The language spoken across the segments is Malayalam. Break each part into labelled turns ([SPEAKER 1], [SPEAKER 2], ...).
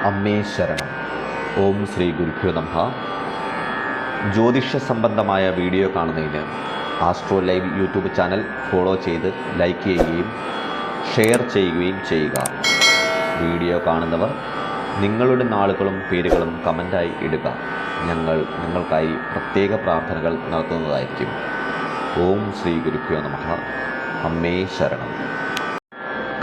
[SPEAKER 1] അമ്മേ ശരണം. ഓം ശ്രീ ഗുരുഭ്യോ നമഃ. ജ്യോതിഷ സംബന്ധമായ വീഡിയോ കാണുന്നതിന് astro live YouTube channel follow ചെയ്ത് ലൈക്ക് ചെയ്യുകയും ഷെയർ ചെയ്യുകയും ചെയ്യുക. വീഡിയോ കാണുന്നവർ നിങ്ങളുടെ നാളുകളും പേരുകളും കമൻ്റായി ഇടുക. ഞങ്ങൾ നിങ്ങൾക്കായി പ്രത്യേക പ്രാർത്ഥനകൾ നടത്തുന്നതായിരിക്കും. ഓം ശ്രീ ഗുരുഭ്യോ നമഃ. അമ്മേ ശരണം.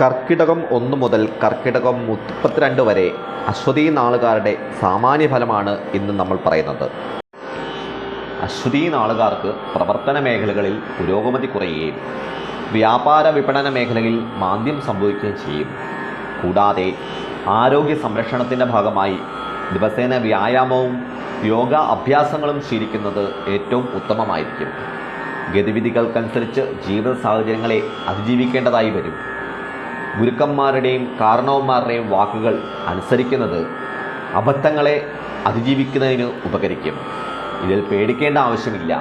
[SPEAKER 1] കർക്കിടകം 1 മുതൽ കർക്കിടകം 32 വരെ അശ്വതി നാളുകാരുടെ സാമാന്യ ഫലമാണ് ഇന്ന് നമ്മൾ പറയുന്നത്. അശ്വതി നാളുകാർക്ക് പ്രവർത്തന മേഖലകളിൽ പുരോഗതി കുറയുകയും വ്യാപാര വിപണന മേഖലയിൽ മാന്ദ്യം സംഭവിക്കുകയും ചെയ്യും. കൂടാതെ ആരോഗ്യ സംരക്ഷണത്തിൻ്റെ ഭാഗമായി ദിവസേന വ്യായാമവും യോഗ അഭ്യാസങ്ങളും ശീലിക്കുന്നത് ഏറ്റവും ഉത്തമമായിരിക്കും. ഗതിവിധികൾക്കനുസരിച്ച് ജീവിത സാഹചര്യങ്ങളെ അതിജീവിക്കേണ്ടതായി വരും. ഗുരുക്കന്മാരുടെയും കാരണവന്മാരുടെയും വാക്കുകൾ അനുസരിക്കുന്നത് അബദ്ധങ്ങളെ അതിജീവിക്കുന്നതിന് ഉപകരിക്കും. ഇതിൽ പേടിക്കേണ്ട ആവശ്യമില്ല.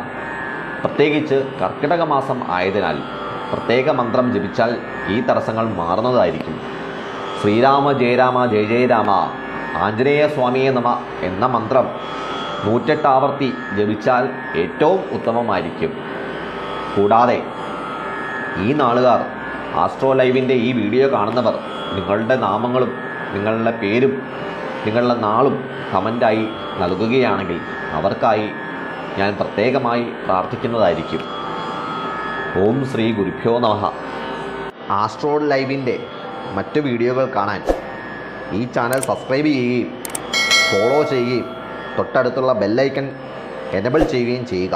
[SPEAKER 1] പ്രത്യേകിച്ച് കർക്കിടക മാസം ആയതിനാൽ പ്രത്യേക മന്ത്രം ജപിച്ചാൽ ഈ തടസ്സങ്ങൾ മാറുന്നതായിരിക്കും. ശ്രീരാമ ജയ രാമ ജയ ജയ രാമ ആഞ്ജനേയ സ്വാമിയെ നമ എന്ന മന്ത്രം 108 ആവർത്തി ജപിച്ചാൽ ഏറ്റവും ഉത്തമമായിരിക്കും. കൂടാതെ ഈ നാളുകാർ ആസ്ട്രോ ലൈവിൻ്റെ ഈ വീഡിയോ കാണുന്നവർ നിങ്ങളുടെ നാമങ്ങളും നിങ്ങളുടെ പേരും നിങ്ങളുടെ നാളും കമൻ്റായി നൽകുകയാണെങ്കിൽ അവർക്കായി ഞാൻ പ്രത്യേകമായി പ്രാർത്ഥിക്കുന്നതായിരിക്കും. ഓം ശ്രീ ഗുരുഭ്യോ നമഃ. ആസ്ട്രോ ലൈവിൻ്റെ മറ്റു വീഡിയോകൾ കാണാൻ ഈ ചാനൽ സബ്സ്ക്രൈബ് ചെയ്യുകയും ഫോളോ ചെയ്യുകയും തൊട്ടടുത്തുള്ള ബെല്ലൈക്കൺ എനബിൾ ചെയ്യുകയും ചെയ്യുക.